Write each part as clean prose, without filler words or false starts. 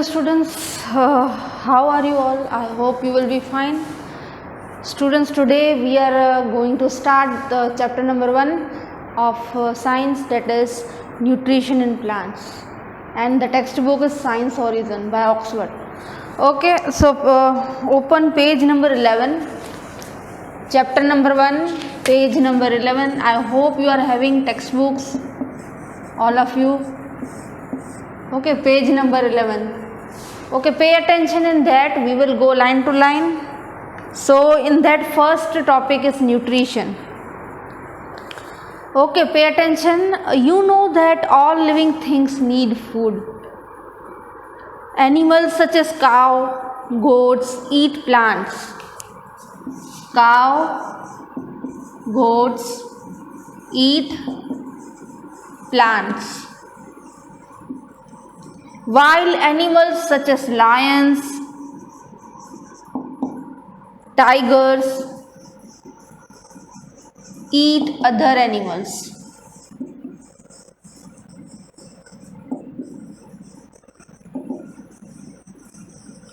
Hello students, how are you all? I hope you will be fine. Students, today we are going to start the chapter number 1 of science, that is nutrition in plants, and the textbook is Science Horizon by Oxford. Okay, so open page number 11, chapter number 1, page number 11. I hope you are having textbooks, all of you. Okay, page number 11. Okay, pay attention in that. We will go line to line. So in that first topic is nutrition. Okay, pay attention. You know that all living things need food. Animals such as cow, goats eat plants. Cow, goats eat plants. Wild animals such as lions, tigers eat other animals.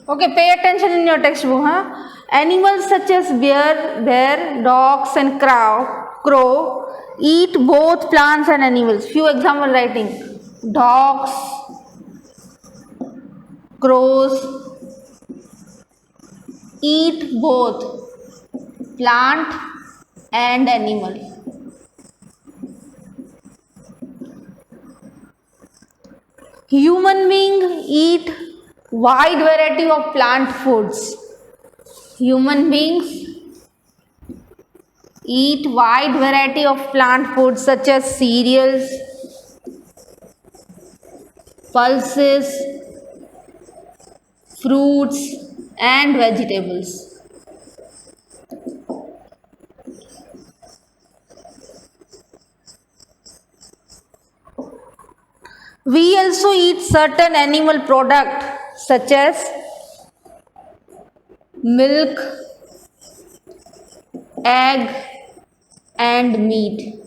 Okay, pay attention in your textbook. Animals such as bear, dogs and crow eat both plants and animals. Few example writing: dogs, crows eat both plant and animal. Human beings eat wide variety of plant foods. Human beings eat wide variety of plant foods such as cereals, pulses, fruits and vegetables. We also eat certain animal products such as milk, egg and meat.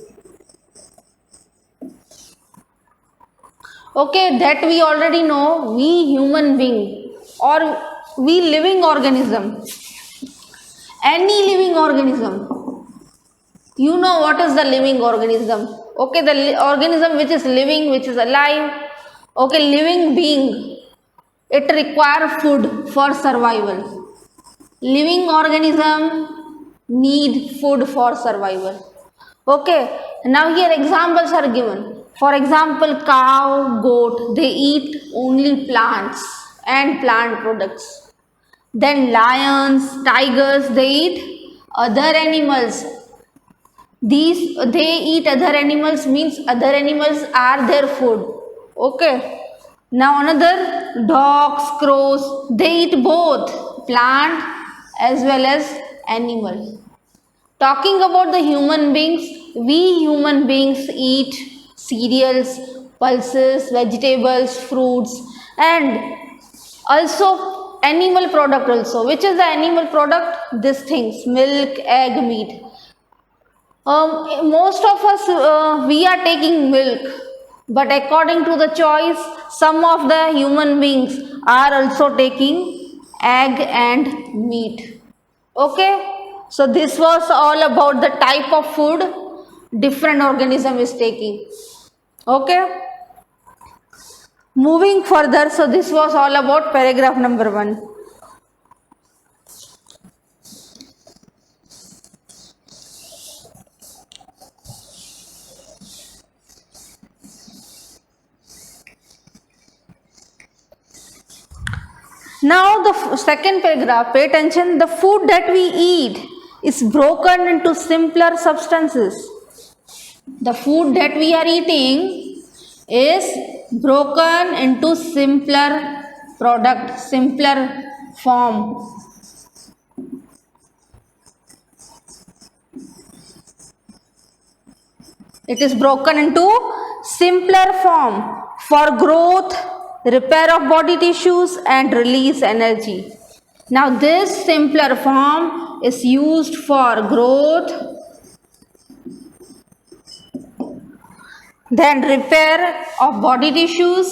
Okay, that we already know. We human being or we living organism, any living organism, you know what is the living organism. Okay, the organism which is living, which is alive. Okay, living being, it requires food for survival. Living organism need food for survival. Okay, now here examples are given. For example, cow, goat, they eat only plants and plant products. Then lions, tigers, they eat other animals. They eat other animals means other animals are their food. Okay. Now another, dogs, crows, they eat both plant as well as animal. Talking about the human beings, we human beings eat cereals, pulses, vegetables, fruits and also animal product also. Which is the animal product? These things: milk, egg, meat. Most of us we are taking milk, but according to the choice, some of the human beings are also taking egg and meat. Okay, so this was all about the type of food different organism is taking. Okay, moving further, so this was all about paragraph number 1. Now the second paragraph, pay attention. The food that we eat is broken into simpler substances. The food that we are eating is broken into simpler product, simpler form. It is broken into simpler form for growth, repair of body tissues and release energy. Now this simpler form is used for growth, then repair of body tissues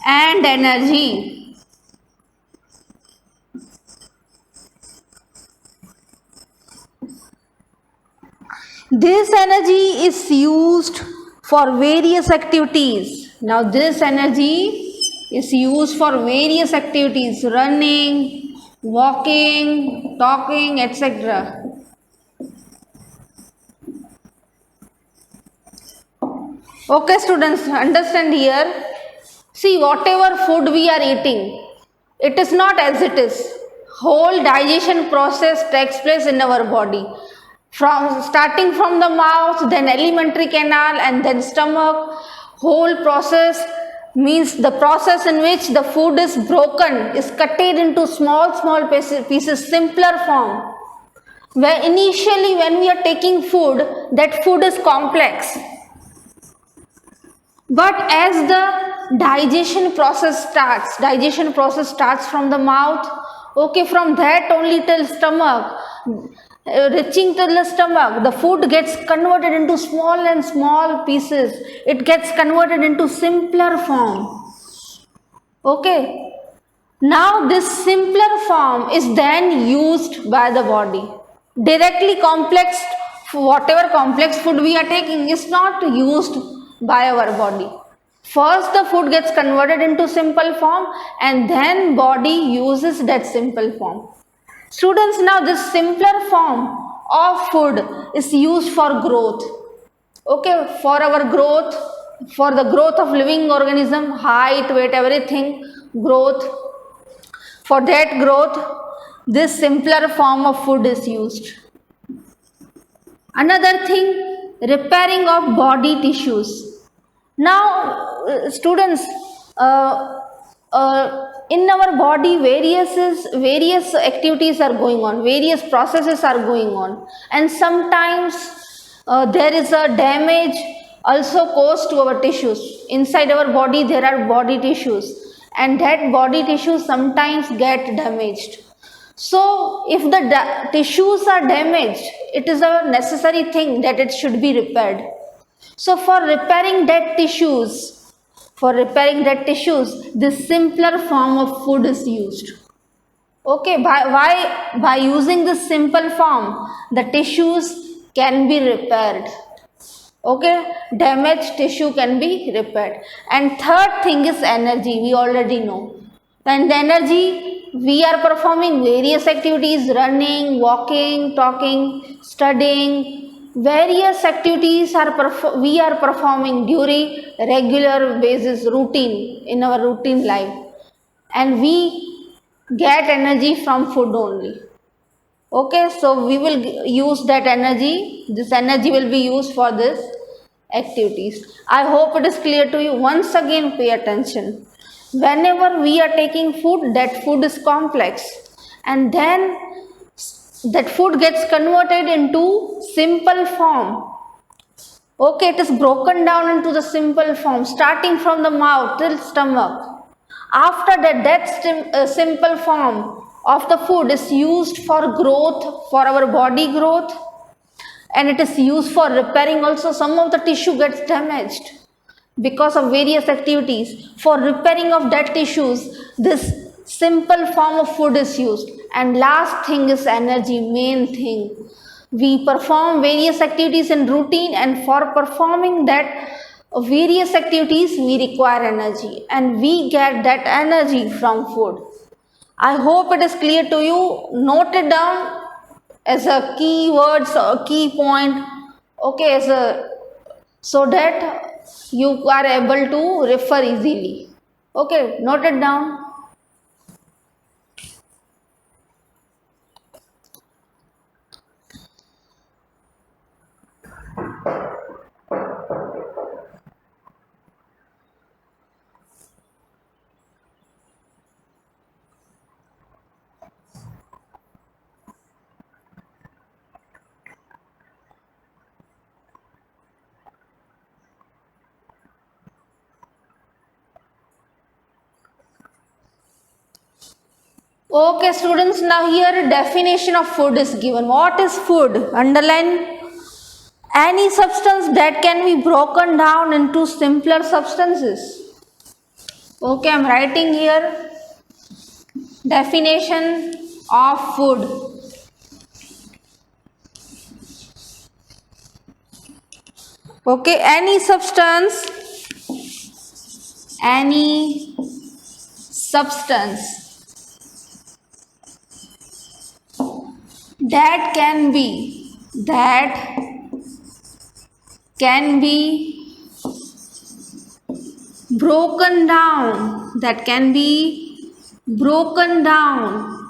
and energy. This energy is used for various activities. Now, this energy is used for various activities: running, walking, talking, etc. Okay, students, understand here. See, whatever food we are eating, it is not as it is. Whole digestion process takes place in our body. From starting from the mouth, then alimentary canal, and then stomach. Whole process means the process in which the food is broken, is cut into small pieces, simpler form. Where initially when we are taking food, that food is complex. But as the digestion process starts from the mouth, okay, from that only till stomach, reaching till the stomach, the food gets converted into small pieces. It gets converted into simpler form. Okay. Now this simpler form is then used by the body. Directly complex, whatever complex food we are taking is not used by our body. First the food gets converted into simple form and then body uses that simple form. Students, now this simpler form of food is used for growth. Okay, for our growth, for the growth of living organism, height, weight, everything, growth. For that growth, this simpler form of food is used. Another thing, repairing of body tissues. Now, students, in our body, various activities are going on, various processes are going on, and sometimes there is a damage also caused to our tissues. Inside our body, there are body tissues, and that body tissues sometimes get damaged. So, if the tissues are damaged, it is a necessary thing that it should be repaired. So, for repairing dead tissues, this simpler form of food is used. Okay, by using this simple form, the tissues can be repaired. Okay, damaged tissue can be repaired. And third thing is energy, we already know. And the energy, we are performing various activities, running, walking, talking, studying. Various activities we are performing during regular basis routine, in our routine life. And we get energy from food only. Okay, so we will use that energy. This energy will be used for this activities. I hope it is clear to you. Once again, pay attention. Whenever we are taking food, that food is complex, and then that food gets converted into simple form. Okay, it is broken down into the simple form, starting from the mouth till stomach. After that simple form of the food is used for growth, for our body growth, and it is used for repairing also. Some of the tissue gets damaged because of various activities. For repairing of dead tissues, this simple form of food is used. And last thing is energy, main thing. We perform various activities in routine, and for performing that various activities we require energy, and we get that energy from food. I hope it is clear to you. Note it down as a key words or key point, okay, so that you are able to refer easily. Okay, note it down. Okay, students, now here definition of food is given. What is food? Underline: any substance that can be broken down into simpler substances. Okay, I'm writing here definition of food. Okay, any substance that can be broken down,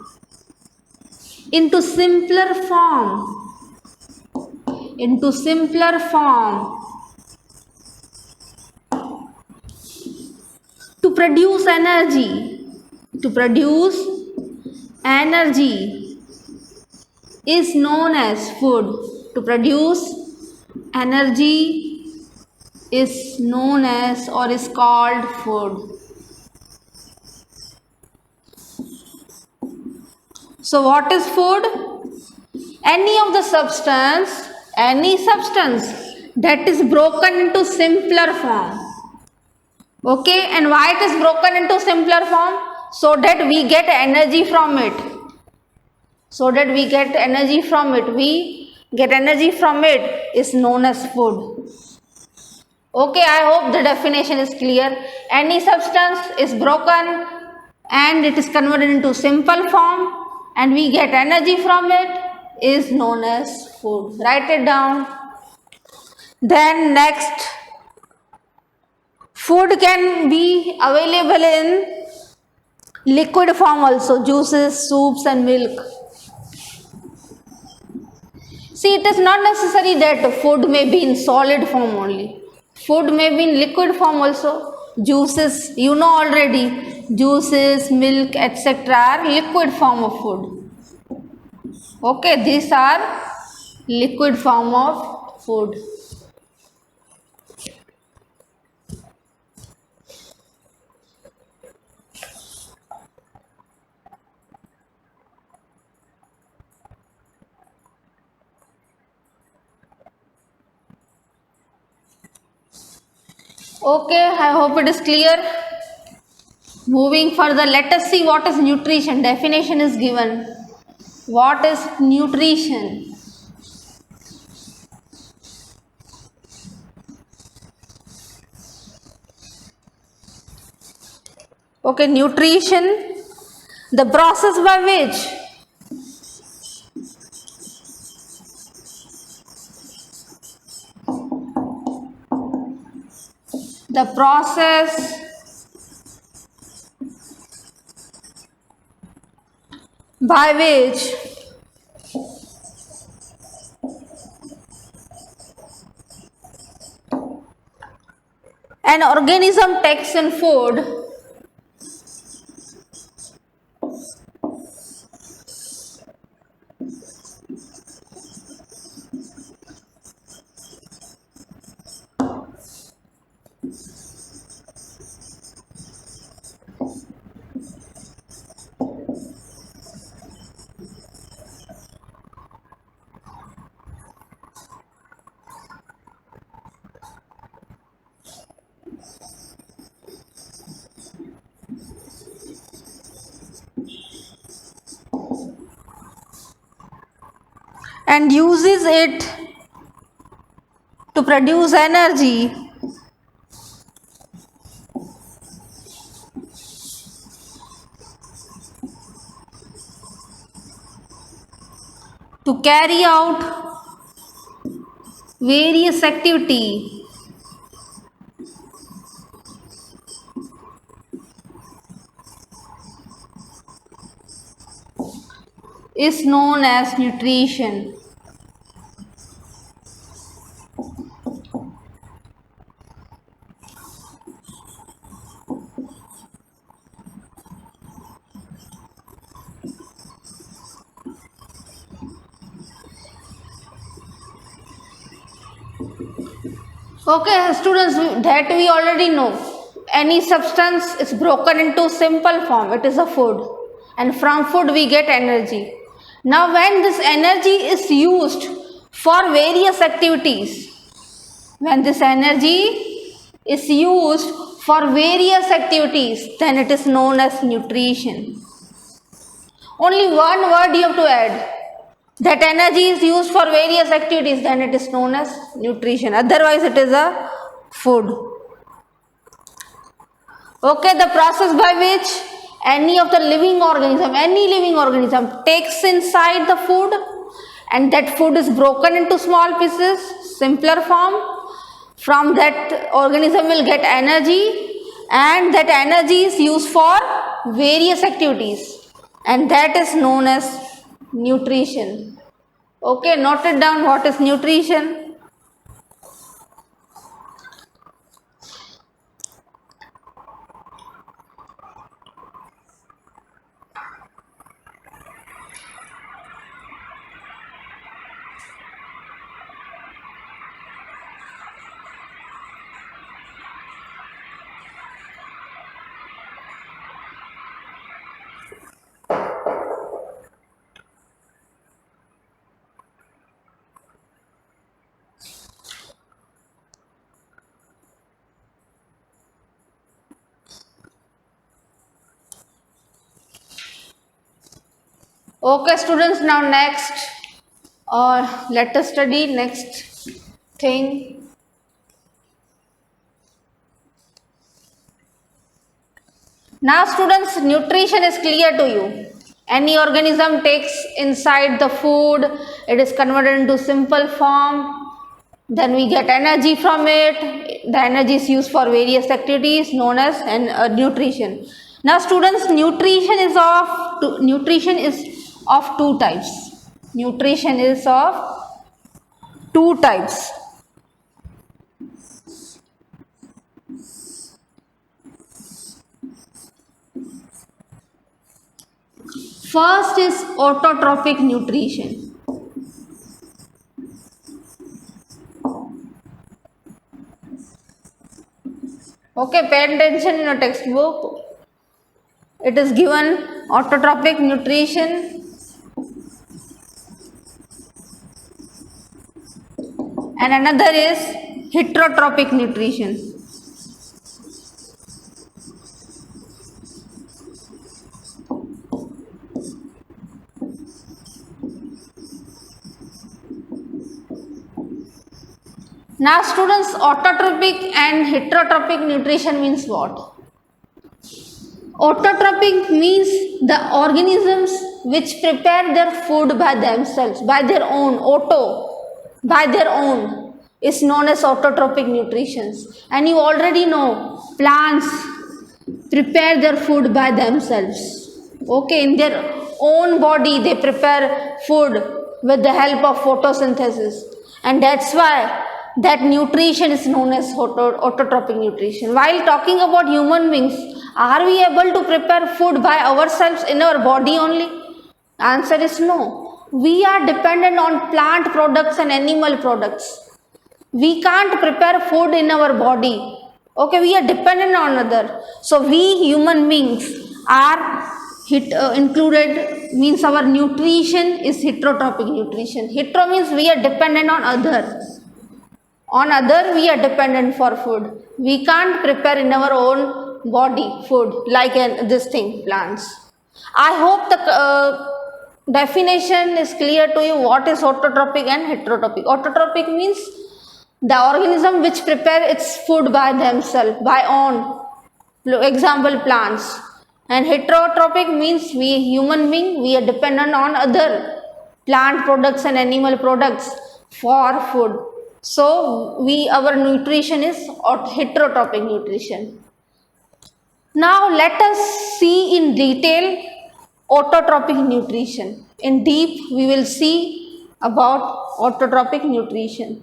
into simpler form to produce energy is known as food. To produce energy is known as or is called food. So what is food? Any substance that is broken into simpler form. Okay, and why it is broken into simpler form? So that we get energy from it. We get energy from it is known as food. Okay, I hope the definition is clear. Any substance is broken and it is converted into simple form and we get energy from it is known as food. Write it down. Then next, food can be available in liquid form also, juices, soups and milk. See, it is not necessary that food may be in solid form only. Food may be in liquid form also. Juices, you know already, juices, milk, etc. are liquid form of food. Okay, these are liquid form of food. Okay, I hope it is clear. Moving further, let us see what is nutrition. Definition is given. What is nutrition? Okay, nutrition, the process by which an organism takes in food and uses it to produce energy to carry out various activity is known as nutrition. Okay, students, that we already know. Any substance is broken into simple form, it is a food, and from food we get energy. Now when this energy is used for various activities, for various activities, then it is known as nutrition. Only one word you have to add. That energy is used for various activities, then it is known as nutrition. Otherwise, it is a food. Okay, the process by which any living organism takes inside the food, and that food is broken into small pieces, simpler form. From that, organism will get energy, and that energy is used for various activities, and that is known as nutrition. Okay, note it down, what is nutrition. Okay, students, now next, let us study next thing. Now, students, nutrition is clear to you. Any organism takes inside the food, it is converted into simple form, then we get energy from it. The energy is used for various activities known as nutrition. Now, students, nutrition is of two types. Nutrition is of two types. First is autotrophic nutrition. Okay, pay attention in your textbook. It is given autotrophic nutrition, and another is heterotrophic nutrition. Now, students, autotrophic and heterotrophic nutrition means what? Autotrophic means the organisms which prepare their food by themselves, by their own, by their own, is known as autotrophic nutrition. And you already know, plants prepare their food by themselves. Okay, in their own body they prepare food with the help of photosynthesis, and that's why that nutrition is known as autotrophic nutrition. While talking about human beings, are we able to prepare food by ourselves in our body only? Answer is no. We are dependent on plant products and animal products. We can't prepare food in our body. Okay, we are dependent on other. So we human beings are included, means our nutrition is heterotrophic nutrition. Hetero means we are dependent on other. On other, we are dependent for food. We can't prepare in our own body food like this thing, plants. I hope the definition is clear to you. What is autotrophic and heterotrophic? Autotrophic means the organism which prepare its food by themselves, by own. Example, plants. And heterotrophic means we human being, we are dependent on other plant products and animal products for food. So, our nutrition is heterotrophic nutrition. Now, let us see in detail autotrophic nutrition. In deep, we will see about autotrophic nutrition.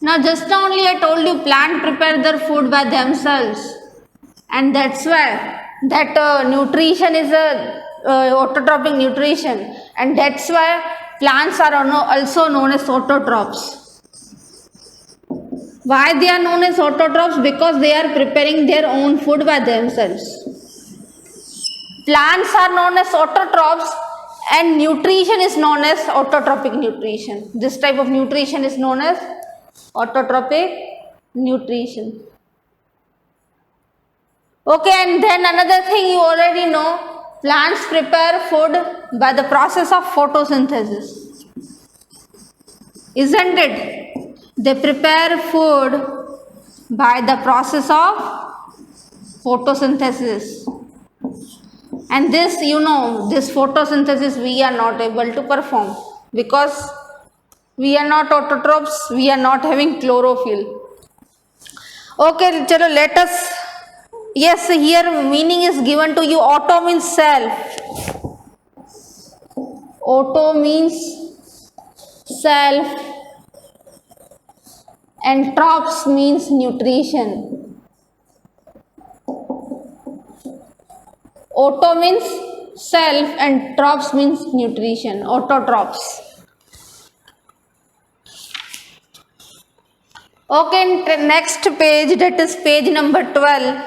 Now just now only I told you plant prepare their food by themselves, and that's why that nutrition is a autotrophic nutrition, and that's why plants are also known as autotrophs. Why they are known as autotrophs? Because they are preparing their own food by themselves. Plants are known as autotrophs and nutrition is known as autotrophic nutrition. This type of nutrition is known as autotrophic nutrition. Okay, and then another thing you already know, plants prepare food by the process of photosynthesis. Isn't it? They prepare food by the process of photosynthesis. And this, this photosynthesis we are not able to perform because we are not autotrophs, we are not having chlorophyll. Okay, chalo, let us, yes, here meaning is given to you. Auto means self. Auto means self and trophs means nutrition. Auto means self and trophs means nutrition, autotrophs. Okay, next page, that is page number 12,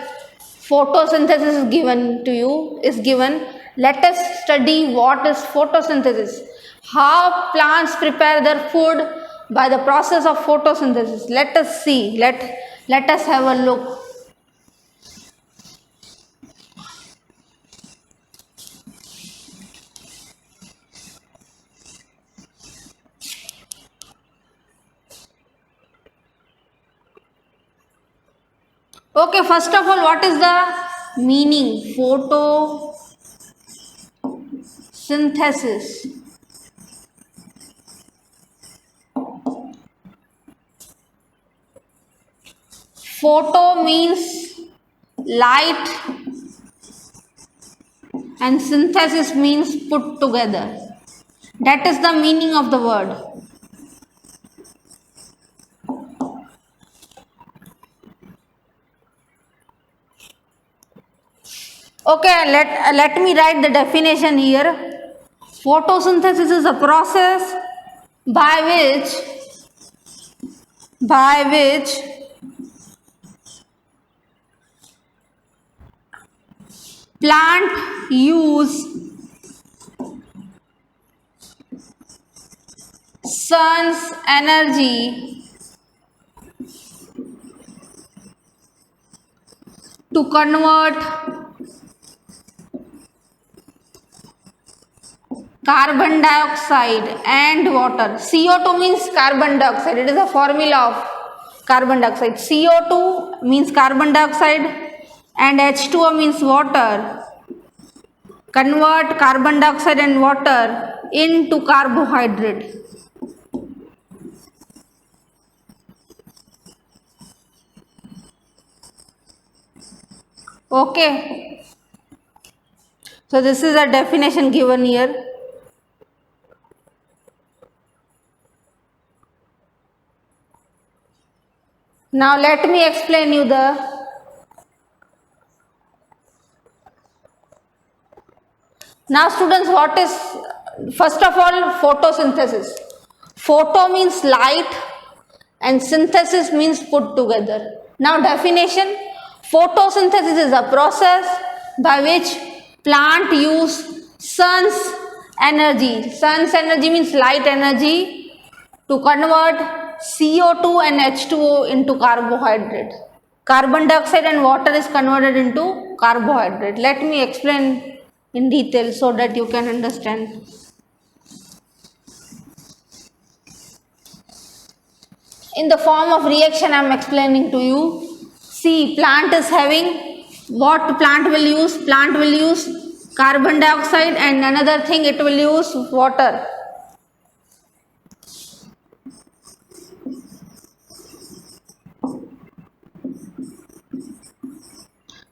photosynthesis is given to you, is given. Let us study what is photosynthesis, how plants prepare their food by the process of photosynthesis. Let us see, let us have a look. Okay, first of all, what is the meaning? Photosynthesis. Photo means light and synthesis means put together. That is the meaning of the word. Okay, let me write the definition here. Photosynthesis is a process by which plant use sun's energy to convert carbon dioxide and water. CO2 means carbon dioxide. It is a formula of carbon dioxide. CO2 means carbon dioxide and H2O means water. Convert carbon dioxide and water into carbohydrate. Okay. So this is a definition given here. Now let me explain you the now students, what is first of all photosynthesis? Photo means light and synthesis means put together. Now definition, photosynthesis is a process by which plant use sun's energy. Sun's energy means light energy to convert CO2 and H2O into carbohydrate. Carbon dioxide and water is converted into carbohydrate. Let me explain in detail so that you can understand. In the form of reaction I am explaining to you. See, plant is having, what plant will use? Plant will use carbon dioxide and another thing it will use water.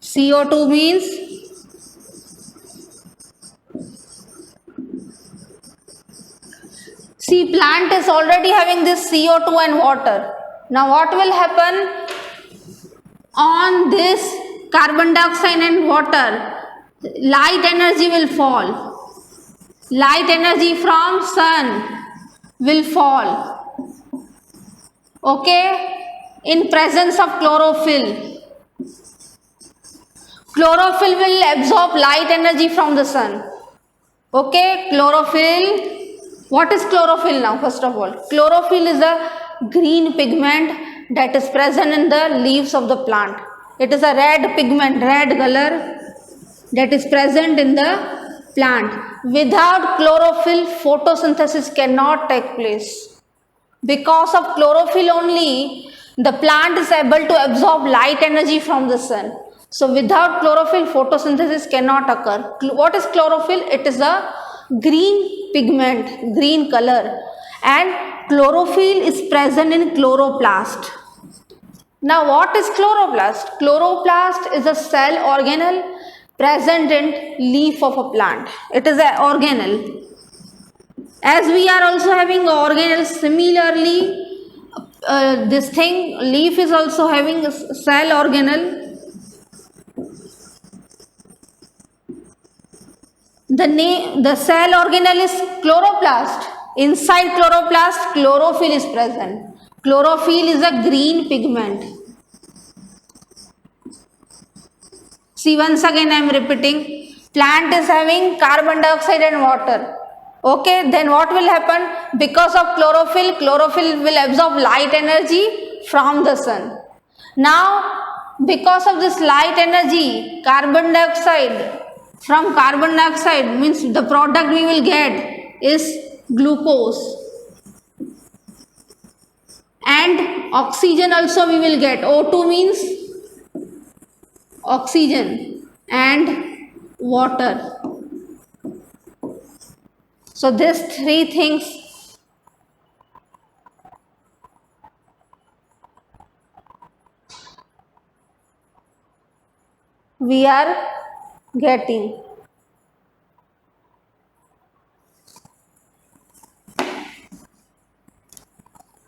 CO2 means see, plant is already having this CO2 and water. Now what will happen on this carbon dioxide and water? Light energy will fall. Light energy from sun will fall. Okay? In presence of chlorophyll. Chlorophyll will absorb light energy from the sun. Okay? Chlorophyll. What is chlorophyll now? First of all, chlorophyll is a green pigment that is present in the leaves of the plant. It is a red pigment, red color that is present in the plant. Without chlorophyll, photosynthesis cannot take place. Because of chlorophyll only, the plant is able to absorb light energy from the sun. So without chlorophyll, photosynthesis cannot occur. What is chlorophyll? It is a green pigment, green color, and chlorophyll is present in chloroplast. Now what is chloroplast? Chloroplast is a cell organelle present in leaf of a plant. It is an organelle. As we are also having organelles, similarly this thing, leaf is also having a cell organelle. The cell organelle is chloroplast. Inside chloroplast, chlorophyll is present. Chlorophyll is a green pigment. See, once again I am repeating, plant is having carbon dioxide and water. Okay, then what will happen? Because of chlorophyll, chlorophyll will absorb light energy from the sun. Now, because of this light energy, carbon dioxide, from carbon dioxide means the product we will get is glucose. And oxygen also we will get. O2 means oxygen and water. So these three things we are getting.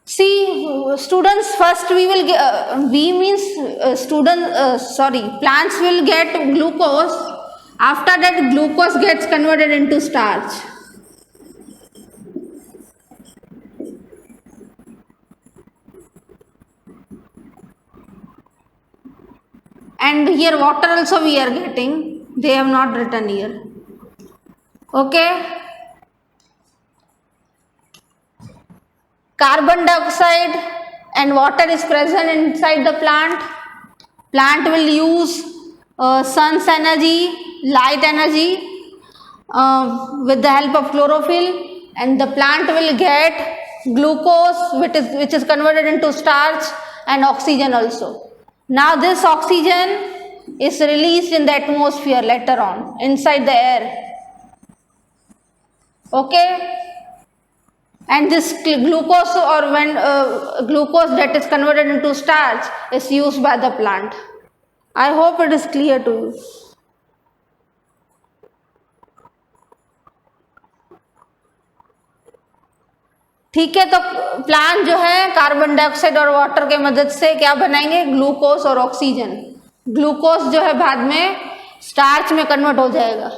See, students, first we will get, we means plants will get glucose. After that, glucose gets converted into starch. And here water also we are getting. They have not written here. Okay. Carbon dioxide and water is present inside the plant. Plant will use sun's energy, light energy with the help of chlorophyll, and the plant will get glucose which is converted into starch and oxygen also. Now this oxygen is released in the atmosphere later on inside the air. Okay. And this glucose, or when glucose that is converted into starch, is used by the plant. I hope it is clear to you. ठीक है, तो plant जो है carbon dioxide और water के मदद से क्या बनाएंगे? ग्लूकोज और ऑक्सीजन. ग्लूकोज जो है बाद में स्टार्च में कन्वर्ट हो जाएगा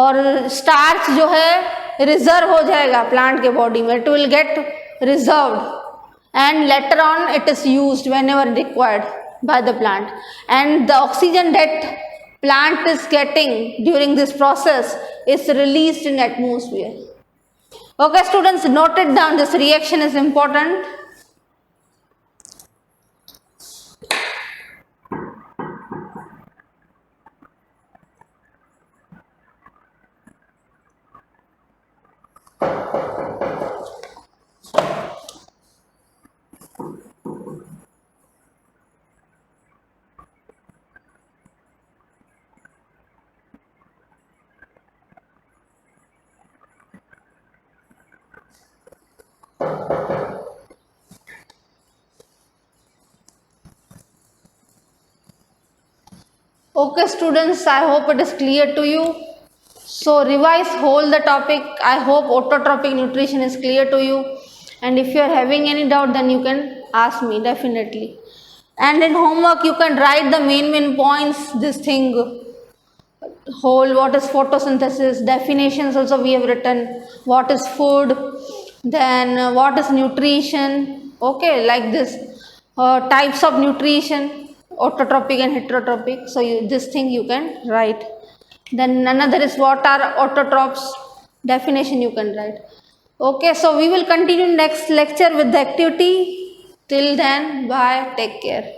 और स्टार्च जो है रिजर्व हो जाएगा प्लांट के बॉडी में. It will get reserved and later on it is used whenever required by the plant. And the oxygen that plant is getting during this process is released in atmosphere. Okay students, note it down, this reaction is important. Okay students, I hope it is clear to you. So revise whole the topic. I hope autotrophic nutrition is clear to you, and if you are having any doubt then you can ask me definitely. And in homework you can write the main points, this thing whole, what is photosynthesis, definitions also we have written, what is food, then what is nutrition, okay, like this, types of nutrition, autotrophic and heterotrophic, so this thing you can write. Then another is what are autotrophs, definition you can write. Okay, so we will continue next lecture with the activity. Till then, bye, take care.